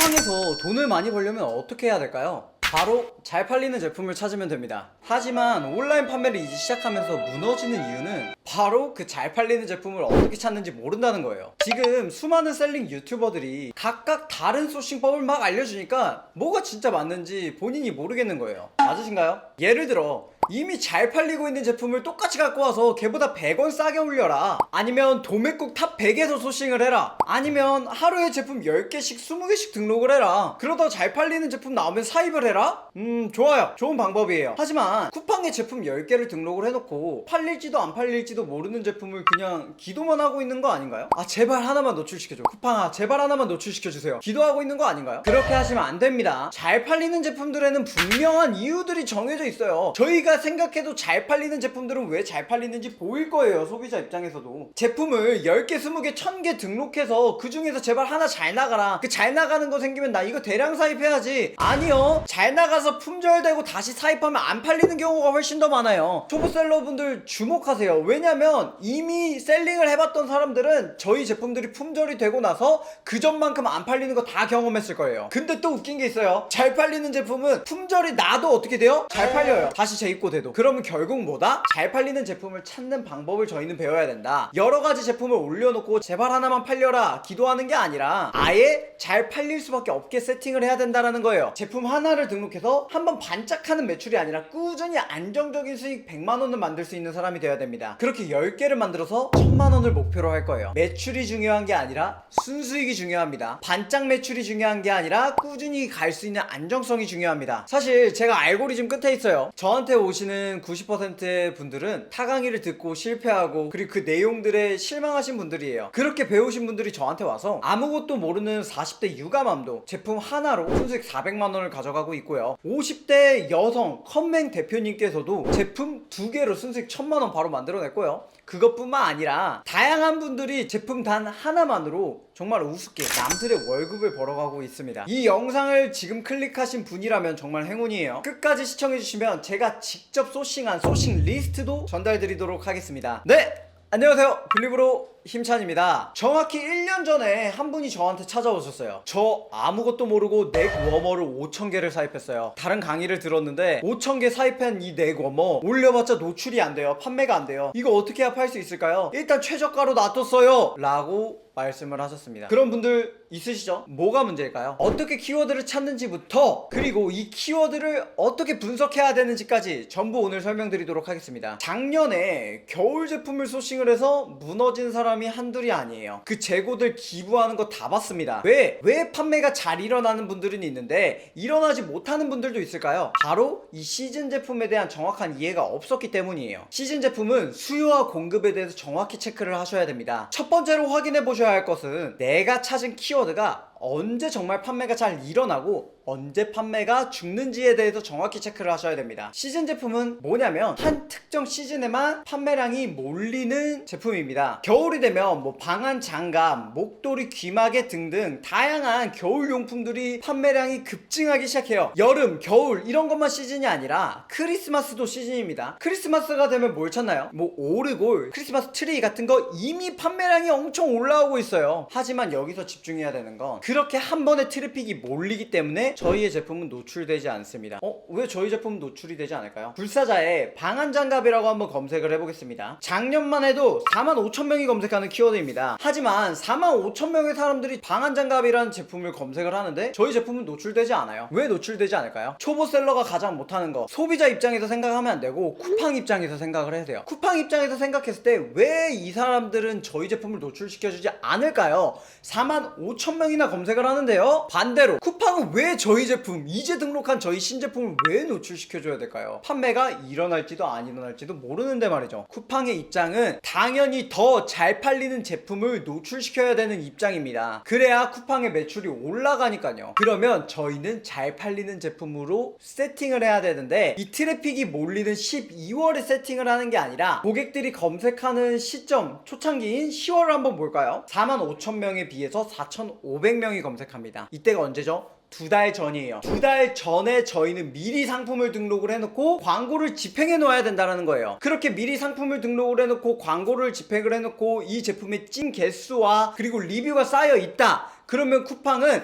쿠팡에서 돈을 많이 벌려면 어떻게 해야 될까요? 바로 잘 팔리는 제품을 찾으면 됩니다. 하지만 온라인 판매를 이제 시작하면서 무너지는 이유는 바로 그 잘 팔리는 제품을 어떻게 찾는지 모른다는 거예요. 지금 수많은 셀링 유튜버들이 각각 다른 소싱법을 막 알려주니까 뭐가 진짜 맞는지 본인이 모르겠는 거예요. 맞으신가요? 예를 들어 이미 잘 팔리고 있는 제품을 똑같이 갖고 와서 걔보다 100원 싸게 올려라, 아니면 도매국 탑 100에서 소싱을 해라, 아니면 하루에 제품 10개씩 20개씩 등록을 해라, 그러다 잘 팔리는 제품 나오면 사입을 해라? 좋아요. 좋은 방법이에요. 하지만 쿠팡에 제품 10개를 등록을 해놓고 팔릴지도 안 팔릴지도 모르는 제품을 그냥 기도만 하고 있는 거 아닌가요? 아 제발 하나만 노출시켜줘, 쿠팡아 제발 하나만 노출시켜주세요, 기도하고 있는 거 아닌가요? 그렇게 하시면 안 됩니다. 잘 팔리는 제품들에는 분명한 이유들이 정해져 있어요. 저희가 생각해도 잘 팔리는 제품들은 왜 잘 팔리는지 보일 거예요. 소비자 입장에서도 제품을 10개, 20개, 1000개 등록해서 그 중에서 제발 하나 잘 나가라, 그 잘 나가는 거 생기면 나 이거 대량 사입해야지. 아니요, 잘 나가서 품절되고 다시 사입하면 안 팔리는 경우가 훨씬 더 많아요. 초보셀러분들 주목하세요. 왜냐면 이미 셀링을 해봤던 사람들은 저희 제품들이 품절이 되고 나서 그 전만큼 안 팔리는 거 다 경험했을 거예요. 근데 또 웃긴 게 있어요. 잘 팔리는 제품은 품절이 나도 어떻게 돼요? 잘 팔려요. 다시 재입고 돼도. 그러면 결국 뭐다? 잘 팔리는 제품을 찾는 방법을 저희는 배워야 된다. 여러 가지 제품을 올려놓고 제발 하나만 팔려라 기도하는 게 아니라 아예 잘 팔릴 수밖에 없게 세팅을 해야 된다는 거예요. 제품 하나를 등록해서 한번 반짝하는 매출이 아니라 꾸준히 안정적인 수익 100만원을 만들 수 있는 사람이 되어야 됩니다. 그렇게 10개를 만들어서 1000만원을 목표로 할 거예요. 매출이 중요한 게 아니라 순수익이 중요합니다. 반짝 매출이 중요한 게 아니라 꾸준히 갈 수 있는 안정성이 중요합니다. 사실 제가 알고리즘 끝에 있어요. 저한테 오시는 90%의 분들은 타 강의를 듣고 실패하고 그리고 그 내용들에 실망하신 분들이에요. 그렇게 배우신 분들이 저한테 와서 아무것도 모르는 40대 유감함도 제품 하나로 순수익 400만원을 가져가고 있고요. 50대 여성 컴맹 대표님께서도 제품 2개로 순수익 1000만원 바로 만들어냈고요. 그것뿐만 아니라 다양한 분들이 제품 단 하나만으로 정말 우습게 남들의 월급을 벌어가고 있습니다. 이 영상을 지금 클릭하신 분이라면 정말 행운이에요. 끝까지 시청해주시면 제가 직접 소싱한 소싱 리스트도 전달드리도록 하겠습니다. 네! 안녕하세요, 블리브로 힘찬입니다. 정확히 1년 전에 한 분이 저한테 찾아오셨어요. 저 아무것도 모르고 넥 워머를 5000개를 사입했어요. 다른 강의를 들었는데 5000개 사입한 이 넥 워머 올려봤자 노출이 안 돼요. 판매가 안 돼요. 이거 어떻게 해야 팔 수 있을까요? 일단 최저가로 놔뒀어요 라고 말씀을 하셨습니다. 그런 분들 있으시죠? 뭐가 문제일까요? 어떻게 키워드를 찾는지부터, 그리고 이 키워드를 어떻게 분석해야 되는지까지 전부 오늘 설명드리도록 하겠습니다. 작년에 겨울 제품을 소싱을 해서 무너진 사람이 한둘이 아니에요. 그 재고들 기부하는 거 다 봤습니다. 왜 판매가 잘 일어나는 분들은 있는데 일어나지 못하는 분들도 있을까요? 바로 이 시즌 제품에 대한 정확한 이해가 없었기 때문이에요. 시즌 제품은 수요와 공급에 대해서 정확히 체크를 하셔야 됩니다. 첫 번째로 확인해 보셔야 할 것은 내가 찾은 키워드가 언제 정말 판매가 잘 일어나고 언제 판매가 죽는지에 대해서 정확히 체크를 하셔야 됩니다. 시즌 제품은 뭐냐면 한 특정 시즌에만 판매량이 몰리는 제품입니다. 겨울이 되면 뭐 방한 장갑, 목도리, 귀마개 등등 다양한 겨울 용품들이 판매량이 급증하기 시작해요. 여름, 겨울 이런 것만 시즌이 아니라 크리스마스도 시즌입니다. 크리스마스가 되면 뭘 찾나요? 뭐 오르골, 크리스마스 트리 같은 거 이미 판매량이 엄청 올라오고 있어요. 하지만 여기서 집중해야 되는 건 그렇게 한 번에 트래픽이 몰리기 때문에 저희의 제품은 노출되지 않습니다. 왜 저희 제품은 노출이 되지 않을까요? 불사자의 방한장갑이라고 한번 검색을 해보겠습니다. 작년만 해도 45,000명이 검색하는 키워드입니다. 하지만 45,000명의 사람들이 방한장갑이라는 제품을 검색을 하는데 저희 제품은 노출되지 않아요. 왜 노출되지 않을까요? 초보셀러가 가장 못하는 거, 소비자 입장에서 생각하면 안 되고 쿠팡 입장에서 생각을 해야 돼요. 쿠팡 입장에서 생각했을 때 왜 이 사람들은 저희 제품을 노출시켜주지 않을까요? 45,000명이나 검색을 하는데요. 반대로 쿠팡은 왜 저희 제품, 이제 등록한 저희 신제품을 왜 노출시켜줘야 될까요? 판매가 일어날지도 안 일어날지도 모르는데 말이죠. 쿠팡의 입장은 당연히 더 잘 팔리는 제품을 노출시켜야 되는 입장입니다. 그래야 쿠팡의 매출이 올라가니까요. 그러면 저희는 잘 팔리는 제품으로 세팅을 해야 되는데 이 트래픽이 몰리는 12월에 세팅을 하는 게 아니라 고객들이 검색하는 시점, 초창기인 10월을 한번 볼까요? 45,000명에 비해서 4,500명이 검색합니다. 이때가 언제죠? 2달 전이에요. 2달 전에 저희는 미리 상품을 등록을 해놓고 광고를 집행해 놓아야 된다는 거예요. 그렇게 미리 상품을 등록을 해놓고 광고를 집행을 해놓고 이 제품의 찐 개수와 그리고 리뷰가 쌓여 있다. 그러면 쿠팡은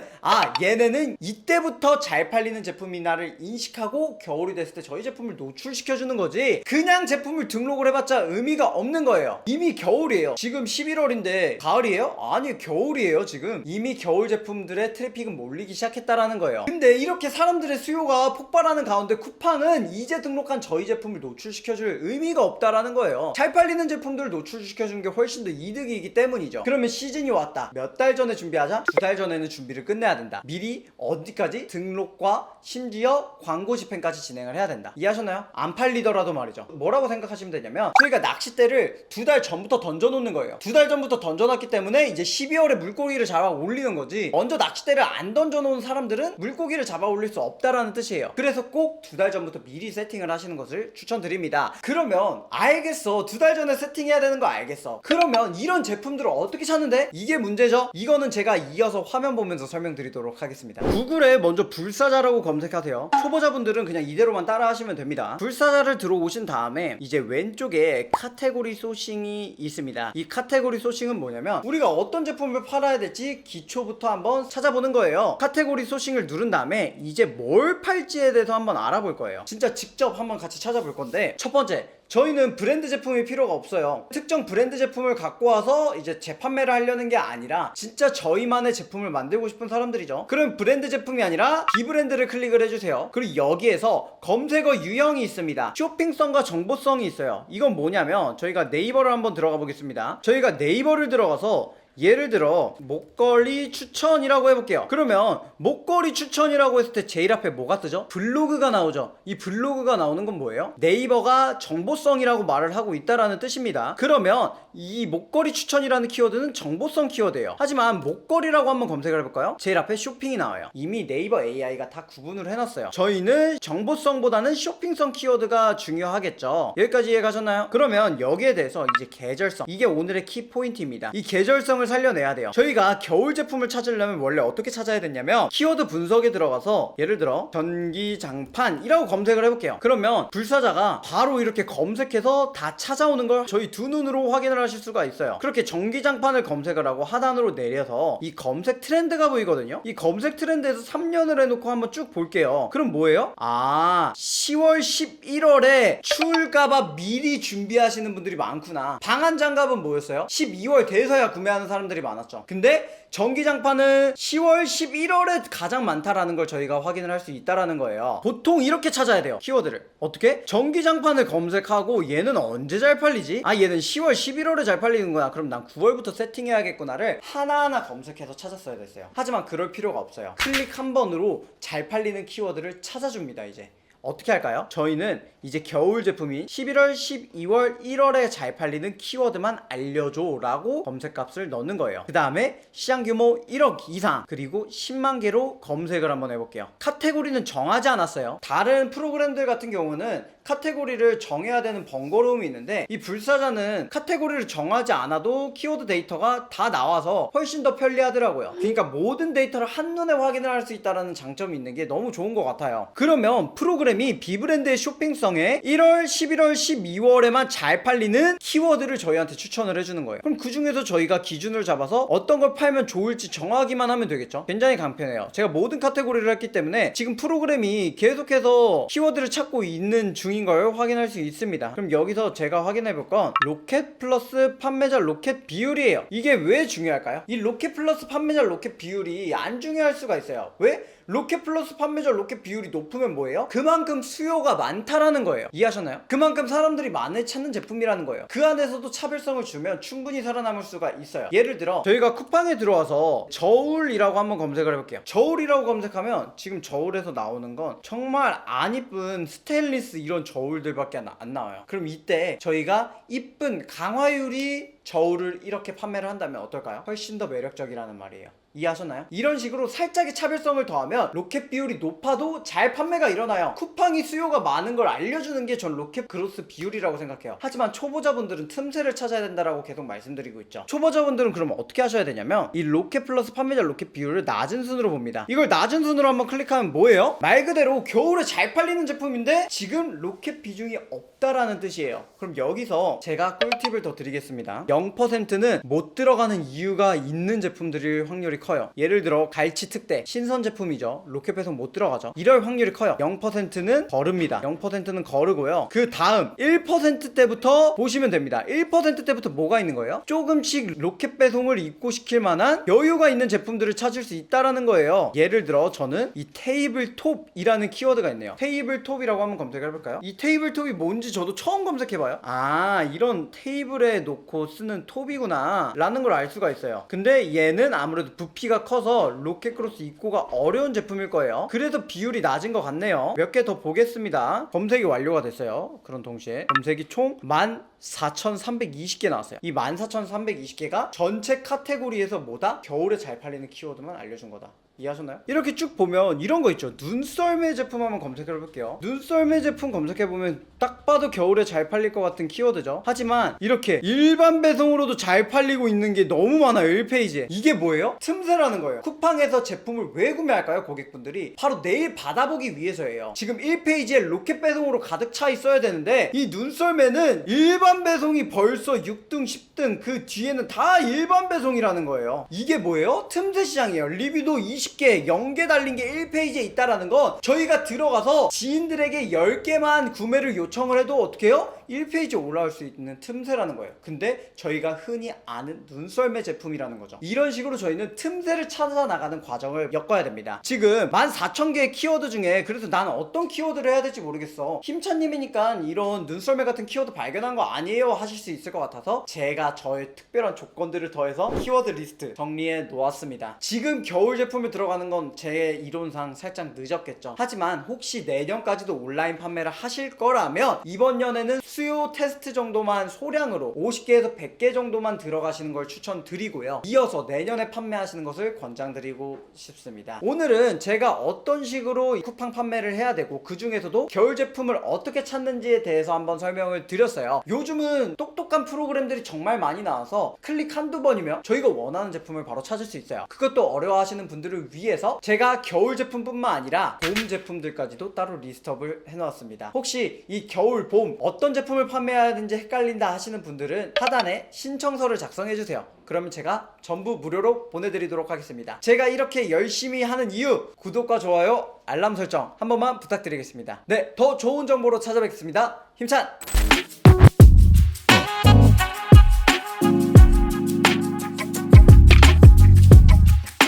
얘네는 이때부터 잘 팔리는 제품이나를 인식하고 겨울이 됐을 때 저희 제품을 노출시켜주는 거지, 그냥 제품을 등록을 해봤자 의미가 없는 거예요. 이미 겨울이에요. 지금 11월인데 가을이에요? 아니, 겨울이에요. 지금 이미 겨울 제품들의 트래픽은 몰리기 시작했다라는 거예요. 근데 이렇게 사람들의 수요가 폭발하는 가운데 쿠팡은 이제 등록한 저희 제품을 노출시켜줄 의미가 없다라는 거예요. 잘 팔리는 제품들을 노출시켜주는 게 훨씬 더 이득이기 때문이죠. 그러면 시즌이 왔다. 몇 달 전에 준비하자? 2달 전에는 준비를 끝내야 된다. 미리 어디까지? 등록과 심지어 광고 집행까지 진행을 해야 된다. 이해하셨나요? 안 팔리더라도 말이죠. 뭐라고 생각하시면 되냐면, 저희가 낚싯대를 2달 전부터 던져놓는 거예요. 2달 전부터 던져놨기 때문에 이제 12월에 물고기를 잡아 올리는 거지, 먼저 낚싯대를 안 던져놓은 사람들은 물고기를 잡아 올릴 수 없다라는 뜻이에요. 그래서 꼭 2달 전부터 미리 세팅을 하시는 것을 추천드립니다. 그러면 알겠어, 2달 전에 세팅해야 되는 거 알겠어. 그러면 이런 제품들을 어떻게 찾는데? 이게 문제죠. 이거는 제가 이어서 화면 보면서 설명드리도록 하겠습니다. 구글에 먼저 불사자라고 검색하세요. 초보자분들은 그냥 이대로만 따라 하시면 됩니다. 불사자를 들어오신 다음에 이제 왼쪽에 카테고리 소싱이 있습니다. 이 카테고리 소싱은 뭐냐면, 우리가 어떤 제품을 팔아야 될지 기초부터 한번 찾아보는 거예요. 카테고리 소싱을 누른 다음에 이제 뭘 팔지에 대해서 한번 알아볼 거예요. 진짜 직접 한번 같이 찾아볼 건데, 첫 번째, 저희는 브랜드 제품이 필요가 없어요. 특정 브랜드 제품을 갖고 와서 이제 재판매를 하려는 게 아니라 진짜 저희만의 제품을 만들고 싶은 사람들이죠. 그럼 브랜드 제품이 아니라 비브랜드를 클릭을 해주세요. 그리고 여기에서 검색어 유형이 있습니다. 쇼핑성과 정보성이 있어요. 이건 뭐냐면, 저희가 네이버를 한번 들어가 보겠습니다. 저희가 네이버를 들어가서 예를 들어 목걸이 추천이라고 해볼게요. 그러면 목걸이 추천이라고 했을 때 제일 앞에 뭐가 뜨죠? 블로그가 나오죠. 이 블로그가 나오는 건 뭐예요? 네이버가 정보성이라고 말을 하고 있다라는 뜻입니다. 그러면 이 목걸이 추천이라는 키워드는 정보성 키워드예요. 하지만 목걸이라고 한번 검색을 해볼까요? 제일 앞에 쇼핑이 나와요. 이미 네이버 AI가 다 구분을 해놨어요. 저희는 정보성보다는 쇼핑성 키워드가 중요하겠죠. 여기까지 이해가셨나요? 그러면 여기에 대해서 이제 계절성, 이게 오늘의 키포인트입니다. 이 계절성을 살려내야 돼요. 저희가 겨울 제품을 찾으려면 원래 어떻게 찾아야 되냐면, 키워드 분석에 들어가서 예를 들어 전기장판이라고 검색을 해볼게요. 그러면 불사자가 바로 이렇게 검색해서 다 찾아오는 걸 저희 두 눈으로 확인을 하실 수가 있어요. 그렇게 전기장판을 검색을 하고 하단으로 내려서 이 검색 트렌드가 보이거든요. 이 검색 트렌드에서 3년을 해놓고 한번 쭉 볼게요. 그럼 뭐예요? 10월 11월에 추울까봐 미리 준비하시는 분들이 많구나. 방한장갑은 뭐였어요? 12월 돼서야 구매하는 사람들이 많았죠. 근데 전기장판은 10월 11월에 가장 많다라는 걸 저희가 확인을 할 수 있다라는 거예요. 보통 이렇게 찾아야 돼요. 키워드를 어떻게? 전기장판을 검색하고 얘는 언제 잘 팔리지? 얘는 10월 11월에 잘 팔리는구나. 그럼 난 9월부터 세팅해야겠구나를 하나하나 검색해서 찾았어야 됐어요. 하지만 그럴 필요가 없어요. 클릭 한 번으로 잘 팔리는 키워드를 찾아줍니다. 이제 어떻게 할까요? 저희는 이제 겨울 제품인 11월, 12월, 1월에 잘 팔리는 키워드만 알려줘 라고 검색값을 넣는 거예요. 그 다음에 시장 규모 1억 이상, 그리고 10만 개로 검색을 한번 해볼게요. 카테고리는 정하지 않았어요. 다른 프로그램들 같은 경우는 카테고리를 정해야 되는 번거로움이 있는데, 이 불사자는 카테고리를 정하지 않아도 키워드 데이터가 다 나와서 훨씬 더 편리하더라고요. 그러니까 모든 데이터를 한눈에 확인을 할 수 있다는 장점이 있는 게 너무 좋은 것 같아요. 그러면 프로그램이 비브랜드의 쇼핑성에 1월, 11월, 12월에만 잘 팔리는 키워드를 저희한테 추천을 해주는 거예요. 그럼 그 중에서 저희가 기준을 잡아서 어떤 걸 팔면 좋을지 정하기만 하면 되겠죠. 굉장히 간편해요. 제가 모든 카테고리를 했기 때문에 지금 프로그램이 계속해서 키워드를 찾고 있는 중인 걸 확인할 수 있습니다. 그럼 여기서 제가 확인해 볼 건 로켓 플러스 판매자 로켓 비율이에요. 이게 왜 중요할까요? 이 로켓 플러스 판매자 로켓 비율이 안 중요할 수가 있어요. 왜? 로켓 플러스 판매자 로켓 비율이 높으면 뭐예요? 그만큼 수요가 많다라는 거예요. 이해하셨나요? 그만큼 사람들이 많이 찾는 제품이라는 거예요. 그 안에서도 차별성을 주면 충분히 살아남을 수가 있어요. 예를 들어 저희가 쿠팡에 들어와서 저울이라고 한번 검색을 해볼게요. 저울이라고 검색하면 지금 저울에서 나오는 건 정말 안 이쁜 스테인리스 이런 저울들밖에 안 나와요. 그럼 이때 저희가 이쁜 강화유리 저울을 이렇게 판매를 한다면 어떨까요? 훨씬 더 매력적이라는 말이에요. 이해하셨나요? 이런 식으로 살짝의 차별성을 더하면 로켓 비율이 높아도 잘 판매가 일어나요. 쿠팡이 수요가 많은 걸 알려주는 게 전 로켓 그로스 비율이라고 생각해요. 하지만 초보자분들은 틈새를 찾아야 된다라고 계속 말씀드리고 있죠. 초보자분들은 그러면 어떻게 하셔야 되냐면, 이 로켓 플러스 판매자 로켓 비율을 낮은 순으로 봅니다. 이걸 낮은 순으로 한번 클릭하면 뭐예요? 말 그대로 겨울에 잘 팔리는 제품인데 지금 로켓 비중이 없다 없다라는 뜻이에요. 그럼 여기서 제가 꿀팁을 더 드리겠습니다. 0%는 못 들어가는 이유가 있는 제품들일 확률이 커요. 예를 들어 갈치 특대, 신선 제품이죠. 로켓 배송 못 들어가죠. 이럴 확률이 커요. 0%는 거릅니다. 0%는 거르고요. 그 다음 1%대부터 보시면 됩니다. 1%대부터 뭐가 있는 거예요? 조금씩 로켓 배송을 입고시킬 만한 여유가 있는 제품들을 찾을 수 있다라는 거예요. 예를 들어 저는 이 테이블톱이라는 키워드가 있네요. 테이블톱이라고 한번 검색해볼까요? 이 테이블톱이 뭔지 저도 처음 검색해봐요. 아, 이런 테이블에 놓고 쓰는 톱이구나 라는 걸 알 수가 있어요. 근데 얘는 아무래도 부피가 커서 로켓크로스 입고가 어려운 제품일 거예요. 그래서 비율이 낮은 것 같네요. 몇 개 더 보겠습니다. 검색이 완료가 됐어요. 그런 동시에 검색이 총 14,320개 나왔어요. 이 14,320개가 전체 카테고리에서 뭐다? 겨울에 잘 팔리는 키워드만 알려준 거다. 이해하셨나요? 이렇게 쭉 보면 이런 거 있죠. 눈썰매 제품 한번 검색해 볼게요. 눈썰매 제품 검색해 보면 딱 봐도 겨울에 잘 팔릴 것 같은 키워드죠. 하지만 이렇게 일반 배송으로도 잘 팔리고 있는 게 너무 많아요. 1페이지에. 이게 뭐예요? 틈새라는 거예요. 쿠팡에서 제품을 왜 구매할까요? 고객분들이 바로 내일 받아보기 위해서예요. 지금 1페이지에 로켓 배송으로 가득 차 있어야 되는데 이 눈썰매는 일반 배송이 벌써 6등 10등 그 뒤에는 다 일반 배송이라는 거예요. 이게 뭐예요? 틈새 시장이에요. 리뷰도 20개 0개 달린 게 1페이지에 있다라는 건 저희가 들어가서 지인들에게 10개만 구매를 요청을 해도 어떻게 해요? 1페이지에 올라올 수 있는 틈새라는 거예요. 근데 저희가 흔히 아는 눈썰매 제품이라는 거죠. 이런 식으로 저희는 틈새를 찾아 나가는 과정을 겪어야 됩니다. 지금 14,000개의 키워드 중에 그래서 난 어떤 키워드를 해야 될지 모르겠어. 힘찬님이니까 이런 눈썰매 같은 키워드 발견한 거 아니에요 하실 수 있을 것 같아서 제가 저의 특별한 조건들을 더해서 키워드 리스트 정리해 놓았습니다. 지금 겨울 제품에 들어가는 건 제 이론상 살짝 늦었겠죠. 하지만 혹시 내년까지도 온라인 판매를 하실 거라면 이번 년에는 수요 테스트 정도만 소량으로 50개에서 100개 정도만 들어가시는 걸 추천드리고요. 이어서 내년에 판매하시는 것을 권장드리고 싶습니다. 오늘은 제가 어떤 식으로 쿠팡 판매를 해야 되고 그 중에서도 겨울 제품을 어떻게 찾는지에 대해서 한번 설명을 드렸어요. 요즘은 똑똑한 프로그램들이 정말 많이 나와서 클릭 한두 번이면 저희가 원하는 제품을 바로 찾을 수 있어요. 그것도 어려워하시는 분들을 위해서 제가 겨울 제품뿐만 아니라 봄 제품들까지도 따로 리스트업을 해놓았습니다. 혹시 이 겨울, 봄 어떤 제품을 판매해야 하는지 헷갈린다 하시는 분들은 하단에 신청서를 작성해주세요. 그러면 제가 전부 무료로 보내드리도록 하겠습니다. 제가 이렇게 열심히 하는 이유, 구독과 좋아요, 알람 설정 한 번만 부탁드리겠습니다. 네, 더 좋은 정보로 찾아뵙겠습니다. 힘찬!